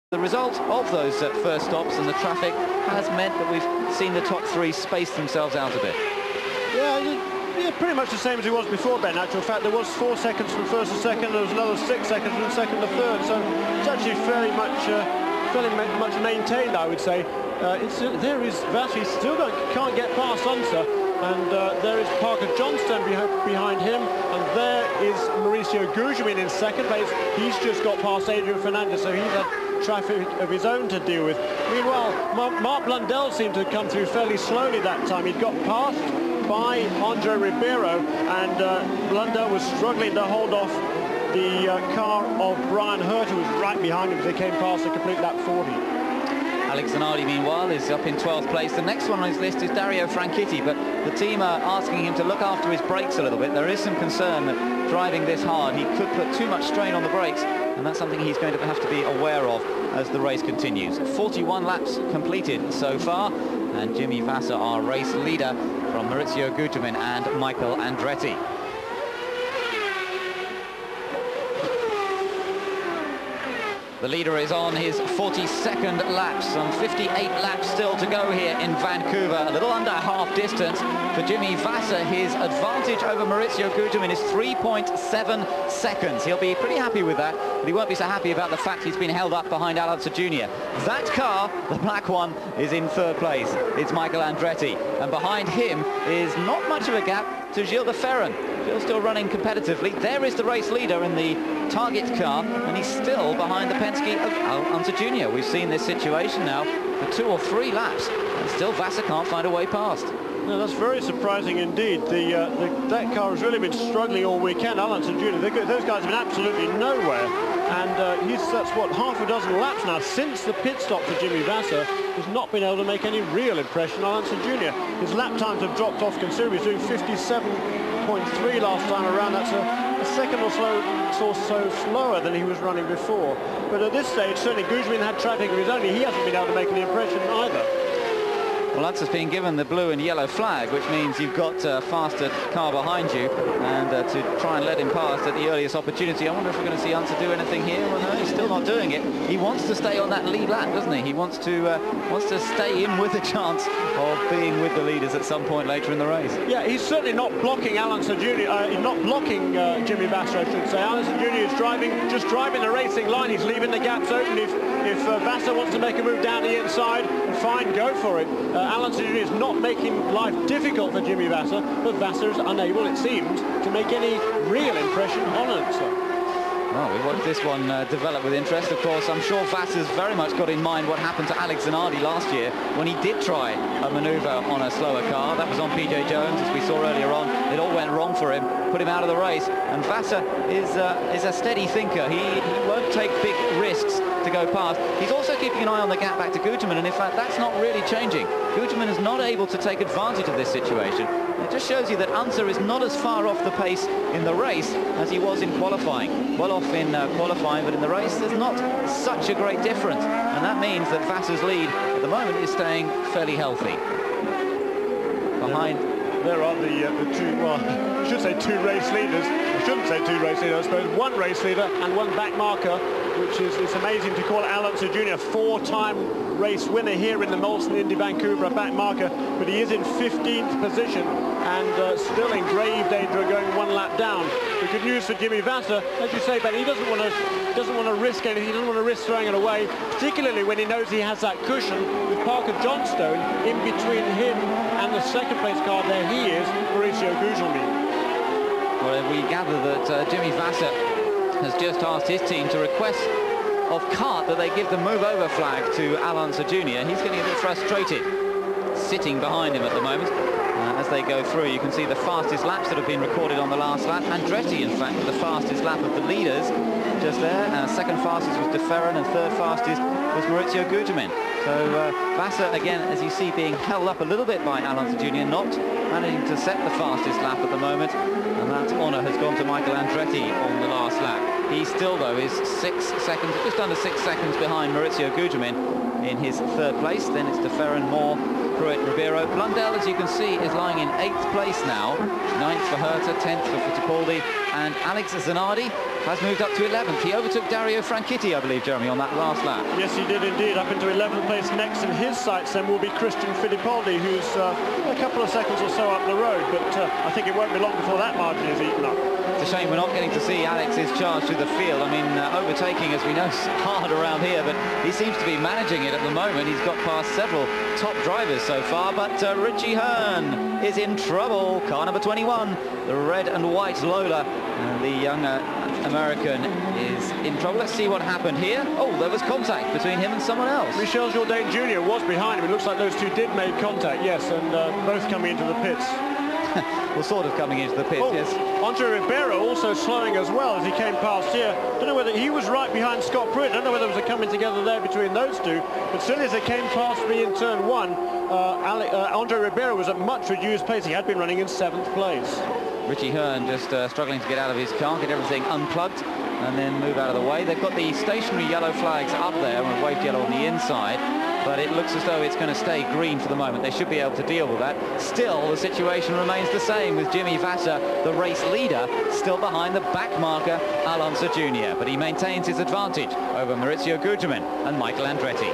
The result of those first stops and the traffic has meant that we've seen the top three space themselves out a bit. Yeah, pretty much the same as it was before, Ben. In actual fact, there was 4 seconds from first to second, there was another 6 seconds from second to third, so it's actually fairly much maintained, I would say. There is Vassy still can't get past Unser, and there is Parker Johnston behind him, and there is Mauricio Gugelmin in second place. He's just got past Adrian Fernandez, so he's had traffic of his own to deal with. Meanwhile, Mark Blundell seemed to come through fairly slowly that time. He'd got passed by Andre Ribeiro, and Blundell was struggling to hold off the car of Brian Hurt, who was right behind him as they came past the complete lap 40. Alex Zanardi, meanwhile, is up in 12th place. The next one on his list is Dario Franchitti, but the team are asking him to look after his brakes a little bit. There is some concern that driving this hard, he could put too much strain on the brakes, and that's something he's going to have to be aware of as the race continues. 41 laps completed so far, and Jimmy Vasser, our race leader, from Mauricio Gugelmin and Michael Andretti. The leader is on his 42nd lap, some 58 laps still to go here in Vancouver, a little under half distance. For Jimmy Vasser, his advantage over Mauricio Gugelmin is 3.7 seconds. He'll be pretty happy with that, but he won't be so happy about the fact he's been held up behind Alonso Jr. That car, the black one, is in third place. It's Michael Andretti, and behind him is not much of a gap to Gilles de Ferran. Gilles still running competitively. There is the race leader in the target car, and he's still behind the Penske of Alonso Jr. We've seen this situation now for 2 or 3 laps, and still Vasser can't find a way past. No, that's very surprising indeed. That car has really been struggling all weekend. Alonso Jr., those guys have been absolutely nowhere, and that's what, half a dozen laps now since the pit stop for Jimmy Vasser. Has not been able to make any real impression on Alonso Jr. His lap times have dropped off considerably. He's doing 57.3 last time around. That's a second or so slower than he was running before. But at this stage, certainly Gugelmin had traffic of his own. He hasn't been able to make any impression either. Well, Unser's been given the blue and yellow flag, which means you've got a faster car behind you, and to try and let him past at the earliest opportunity. I wonder if we're going to see Unser do anything here. Well, no, he's still not doing it. He wants to stay on that lead lap, doesn't he? He wants to stay in with a chance of being with the leaders at some point later in the race. Yeah, he's certainly not blocking Alonso Jr. He's not blocking Jimmy Vasser, I should say. Alonso Jr. is just driving the racing line. He's leaving the gaps open. If Vasser wants to make a move down the inside, fine, go for it. Alonso Jr. is not making life difficult for Jimmy Vasser, but Vasser is unable, it seems, to make any real impression on Unser. Well, we watched this one develop with interest. Of course, I'm sure Vasser's very much got in mind what happened to Alex Zanardi last year when he did try a manoeuvre on a slower car. That was on PJ Jones, as we saw earlier on. It all went wrong for him, put him out of the race. And Vasser is a steady thinker. He won't take big risks to go past. He's also keeping an eye on the gap back to Gugelmin, and in fact, that's not really changing. Gugelmin is not able to take advantage of this situation. It just shows you that Unser is not as far off the pace in the race as he was in qualifying. Well off in qualifying, but in the race there's not such a great difference, and that means that Vasser's lead at the moment is staying fairly healthy. Behind there are the two, well, I should say 2 race leaders. I shouldn't say 2 race leaders, I suppose. 1 race leader and 1 back marker, which is, it's amazing to call Alonso Jr. 4-time race winner here in the Molson Indy Vancouver, a back marker, but he is in 15th position and still in grave danger of going 1 lap down. The good news for Jimmy Vasser, as you say, but he doesn't want to risk anything. He doesn't want to risk throwing it away, particularly when he knows he has that cushion with Parker Johnstone in between him and the second place car. There he is, Mauricio Gugelmin. Well, we gather that Jimmy Vasser has just asked his team to request of CART that they give the move over flag to Alonso Jr. He's getting a bit frustrated, sitting behind him at the moment. As they go through, you can see the fastest laps that have been recorded on the last lap. Andretti, in fact, the fastest lap of the leaders just there. Second fastest was de Ferran, and third fastest was Mauricio Gugelmin. So Vasser, again, as you see, being held up a little bit by Alonso Jr., not managing to set the fastest lap at the moment. And that honour has gone to Michael Andretti on the last lap. He still, though, is 6 seconds, just under 6 seconds behind Mauricio Gugelmin in his third place. Then it's de Ferran, Moore, Pruitt, Ribeiro. Blundell, as you can see, is lying in 8th place now. 9th for Herta, 10th for Fittipaldi, and Alex Zanardi has moved up to 11th. He overtook Dario Franchitti, I believe, Jeremy, on that last lap. Yes, he did indeed, up into 11th place. Next in his sights then will be Christian Fittipaldi, who's a couple of seconds or so up the road, but I think it won't be long before that margin is eaten up. It's a shame we're not getting to see Alex's charge through the field. I mean, overtaking, as we know, is hard around here, but he seems to be managing it at the moment. He's got past several top drivers so far, but Richie Hearn is in trouble. Car number 21, the red and white Lola, and the young American is in trouble. Let's see what happened here. Oh, there was contact between him and someone else. Michel Jourdain Jr. was behind him. It looks like those two did make contact, yes, and both coming into the pits. Well, sort of coming into the pits, yes. Andre Ribeiro also slowing as well as he came past here. Don't know whether he was right behind Scott Pruitt. Don't know whether there was a coming together there between those two. But soon as they came past me in turn 1, Andre Ribeiro was at much reduced pace. He had been running in 7th place. Richie Hearn just struggling to get out of his car, get everything unplugged, and then move out of the way. They've got the stationary yellow flags up there and waved yellow on the inside, but it looks as though it's going to stay green for the moment. They should be able to deal with that. Still, the situation remains the same with Jimmy Vasser, the race leader, still behind the back marker, Alonso Jr., but he maintains his advantage over Maurizio Gugelmin and Michael Andretti.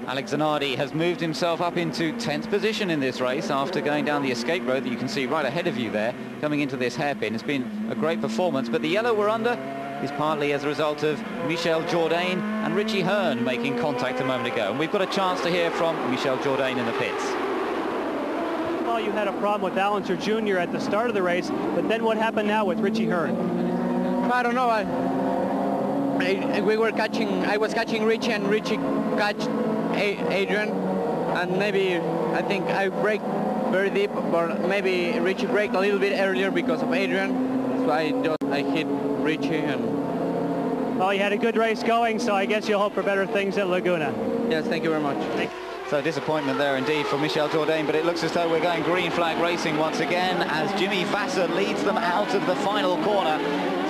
Alex Zanardi has moved himself up into 10th position in this race after going down the escape road that you can see right ahead of you there, coming into this hairpin. It's been a great performance, but the yellow we're under is partly as a result of Michel Jourdain and Richie Hearn making contact a moment ago. And we've got a chance to hear from Michel Jourdain in the pits. Well, you had a problem with Alonso Jr. at the start of the race, but then what happened now with Richie Hearn? I don't know. I was catching Richie, and Richie catch Adrian, and maybe I think I braked very deep, but maybe Richie braked a little bit earlier because of Adrian, so I hit Richie. And well, you had a good race going, so I guess you'll hope for better things at Laguna. yes, thank you very much. So disappointment there indeed for Michel Jourdain, but it looks as though we're going green flag racing once again as Jimmy Vasser leads them out of the final corner.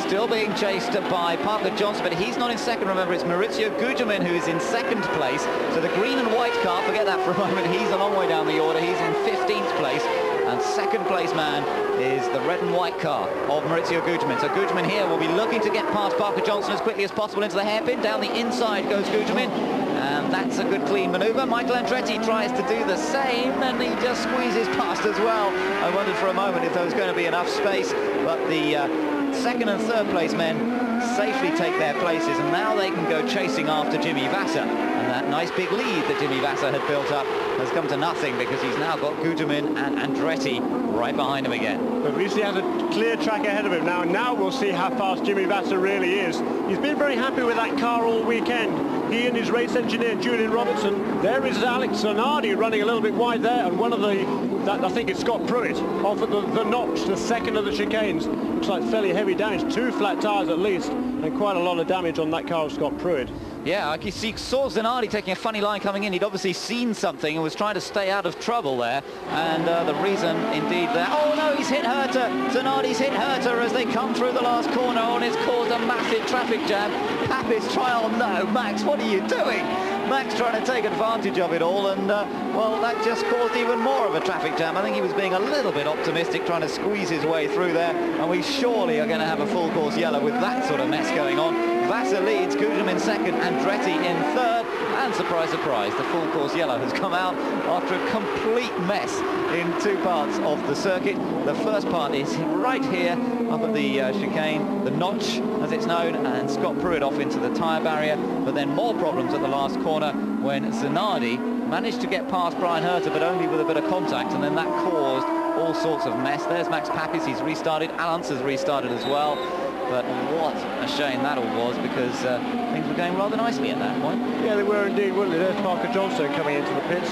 Still being chased by Parker Johnson, but he's not in second. Remember, it's Maurizio Gugelmin who is in 2nd place. So the green and white car, forget that for a moment, he's a long way down the order. He's in 15th place. And 2nd place man is the red and white car of Maurizio Gugelmin. So Gugelmin here will be looking to get past Parker Johnson as quickly as possible into the hairpin. Down the inside goes Gugelmin. And that's a good clean manoeuvre. Michael Andretti tries to do the same, and he just squeezes past as well. I wondered for a moment if there was going to be enough space, but the 2nd and 3rd place men safely take their places, and now they can go chasing after Jimmy Vasser. And that nice big lead that Jimmy Vasser had built up has come to nothing because he's now got Gugelmin and Andretti right behind him again. But at least he has a clear track ahead of him now, and now we'll see how fast Jimmy Vasser really is. He's been very happy with that car all weekend. He and his race engineer, Julian Robertson. There is Alex Zanardi running a little bit wide there, and one of I think it's Scott Pruitt, off at the notch, the 2nd of the chicanes. Looks like fairly heavy damage, 2 flat tyres at least, and quite a lot of damage on that car of Scott Pruitt. Yeah, I saw Zanardi taking a funny line coming in. He'd obviously seen something and was trying to stay out of trouble there. And the reason, indeed, there... Oh, no, he's hit Herta. Zanardi's hit Herta as they come through the last corner, and it's caused a massive traffic jam. Papis try on. No, Max, what are you doing? Max trying to take advantage of it all, and, well, that just caused even more of a traffic jam. I think he was being a little bit optimistic, trying to squeeze his way through there, and we surely are going to have a full course yellow with that sort of mess going on. Vasser leads, Gugelmin in 2nd, Andretti in 3rd, and surprise, surprise, the full course yellow has come out after a complete mess in 2 parts of the circuit. The first part is right here, up at the chicane, the notch, as it's known, and Scott Pruitt off into the tyre barrier, but then more problems at the last corner when Zanardi managed to get past Brian Herta, but only with a bit of contact, and then that caused all sorts of mess. There's Max Papis, he's restarted, Alonso's restarted as well. But what a shame that all was, because things were going rather nicely at that point. Yeah, they were indeed, weren't they? There's Parker Johnson coming into the pits.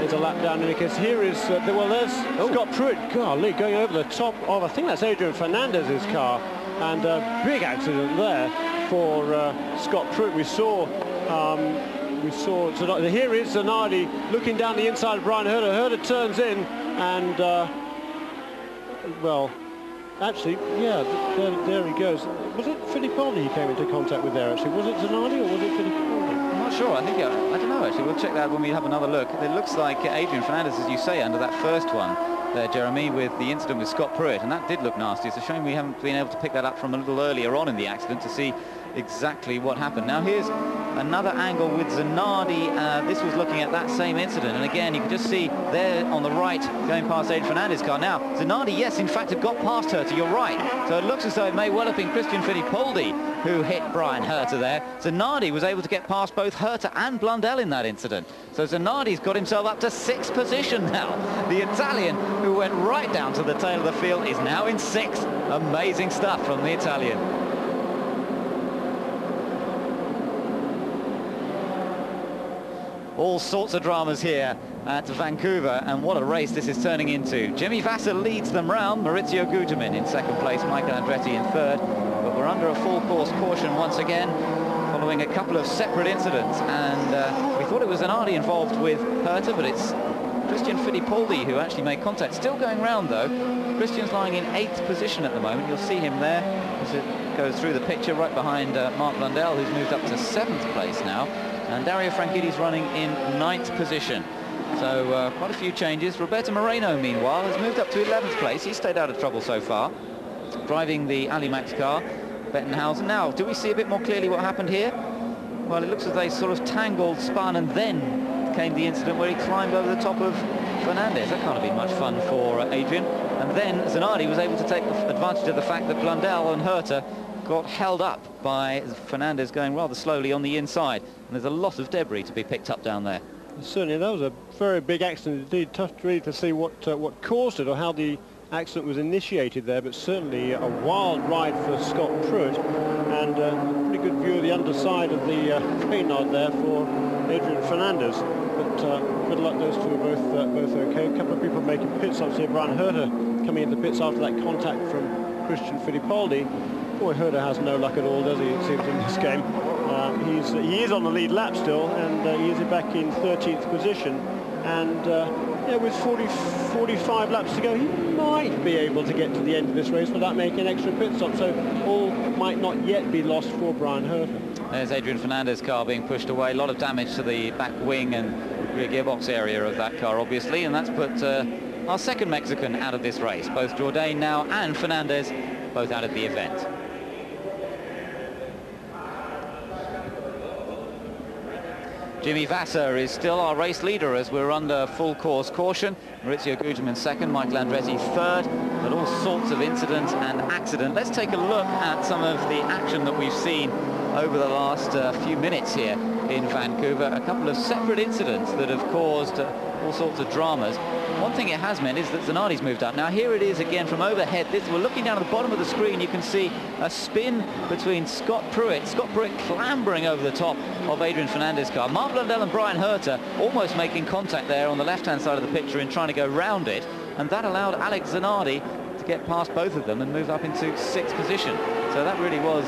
It's a lap down, because here is, there's Scott Pruitt, golly, going over the top of, I think that's Adrian Fernandez's car, and a big accident there for Scott Pruitt. We saw here is Zanardi looking down the inside of Brian Herta. Herta turns in, and well, actually, yeah, there he goes. Was it Fittipaldi he came into contact with there, actually? Was it Zanardi or was it Fittipaldi? I'm not sure. I think, I don't know, actually. We'll check that when we have another look. It looks like Adrian Fernandez, as you say, under that first one there, Jeremy, with the incident with Scott Pruitt, and that did look nasty. It's a shame we haven't been able to pick that up from a little earlier on in the accident to see exactly what happened. Now here's another angle with Zanardi. This was looking at that same incident, and again you can just see there on the right going past Adrian Fernandez's car. Now Zanardi, yes, in fact had got past Herta, you're right, so it looks as though it may well have been Christian Fittipaldi who hit Brian Herta there. Zanardi was able to get past both Herta and Blundell in that incident, so Zanardi's got himself up to 6th position now. The Italian, who went right down to the tail of the field, is now in 6th. Amazing stuff from the Italian. All sorts of dramas here at Vancouver, and what a race this is turning into. Jimmy Vasser leads them round, Maurizio Gugelmin in 2nd place, Michael Andretti in 3rd, but we're under a full course caution once again, following a couple of separate incidents, and we thought it was Zanardi involved with Herta, but it's Christian Fittipaldi who actually made contact. Still going round though. Christian's lying in 8th position at the moment. You'll see him there as it goes through the picture, right behind Mark Blundell, who's moved up to 7th place now. And Dario Franchitti's running in 9th position. So quite a few changes. Roberto Moreno, meanwhile, has moved up to 11th place. He's stayed out of trouble so far, driving the Alimax car, Bettenhausen. Now, do we see a bit more clearly what happened here? Well, it looks as they sort of tangled, spun, and then came the incident where he climbed over the top of Fernandez. That can't have been much fun for Adrian. And then Zanardi was able to take advantage of the fact that Blundell and Herta got held up by Fernandez going rather slowly on the inside, and there's a lot of debris to be picked up down there. Certainly, that was a very big accident indeed. Tough really to see what caused it or how the accident was initiated there, but certainly a wild ride for Scott Pruitt, and a pretty good view of the underside of the Reynard there for Adrian Fernandez. But good luck, those two are both okay. A couple of people making pit stops here. Brian Herta coming into pits after that contact from Christian Fittipaldi. Boy, Herta has no luck at all, does he, it seems, in this game. He is on the lead lap still, and he is back in 13th position. And yeah, with 45 laps to go, he might be able to get to the end of this race without making an extra pit stop. So all might not yet be lost for Brian Herta. There's Adrian Fernandez's car being pushed away. A lot of damage to the back wing and rear gearbox area of that car, obviously, and that's put our second Mexican out of this race. Both Jourdain now and Fernandez both out of the event. Jimmy Vasser is still our race leader as we're under full course caution. Maurizio Gugelmin 2nd, Michael Andretti 3rd, but all sorts of incidents and accident. Let's take a look at some of the action that we've seen over the last few minutes here in Vancouver. A couple of separate incidents that have caused all sorts of dramas. One thing it has meant is that Zanardi's moved up. Now here it is again from overhead. We're looking down at the bottom of the screen. You can see a spin between Scott Pruitt clambering over the top of Adrian Fernandez's car. Mark Blundell and Brian Herta almost making contact there on the left-hand side of the picture in trying to go round it, and that allowed Alex Zanardi to get past both of them and move up into 6th position. So that really was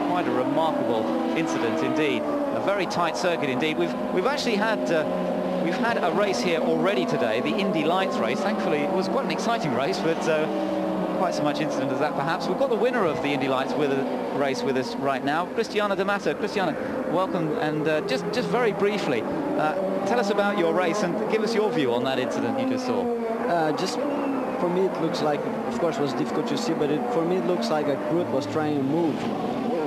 quite a remarkable incident indeed. A very tight circuit indeed. We've actually had we've had a race here already today, the Indy Lights race. Thankfully, it was quite an exciting race, but quite so much incident as that perhaps. We've got the winner of the Indy Lights race with us right now, Cristiana D'Amato. Cristiana, welcome, and just very briefly, tell us about your race and give us your view on that incident you just saw. Just for me, it looks like, of course, it was difficult to see, but for me, it looks like Pruitt was trying to move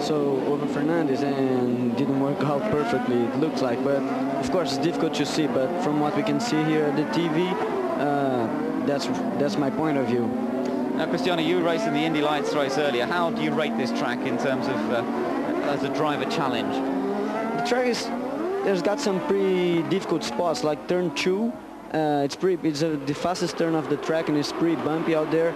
over Fernandez and didn't work out perfectly, it looks like. But of course, it's difficult to see, but from what we can see here at the TV, that's my point of view. Now, Cristiano, you raced in the Indy Lights race earlier. How do you rate this track in terms of as a driver challenge? The track there's got some pretty difficult spots, like turn 2. It's the fastest turn of the track, and it's pretty bumpy out there.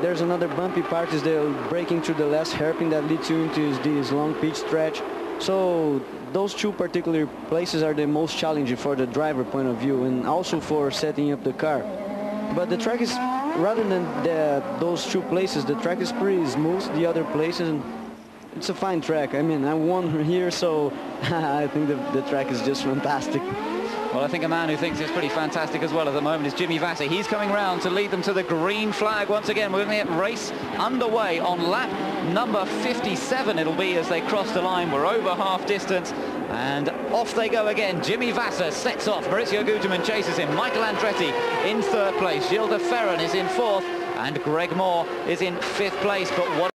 There's another bumpy part, is the braking through the last hairpin that leads you into this long pitch stretch. So those two particular places are the most challenging for the driver point of view, and also for setting up the car. But the track is, rather than those two places, the track is pretty smooth, the other places, and it's a fine track. I mean, I won here, so I think the track is just fantastic. Well, I think a man who thinks it's pretty fantastic as well at the moment is Jimmy Vasser. He's coming round to lead them to the green flag once again. We're going to get race underway on lap number 57 it'll be as they cross the line. We're over half distance and off they go again. Jimmy Vasser sets off. Maurizio Guterman chases him. Michael Andretti in third place. Gilles de Ferran is in fourth and Greg Moore is in fifth place. But what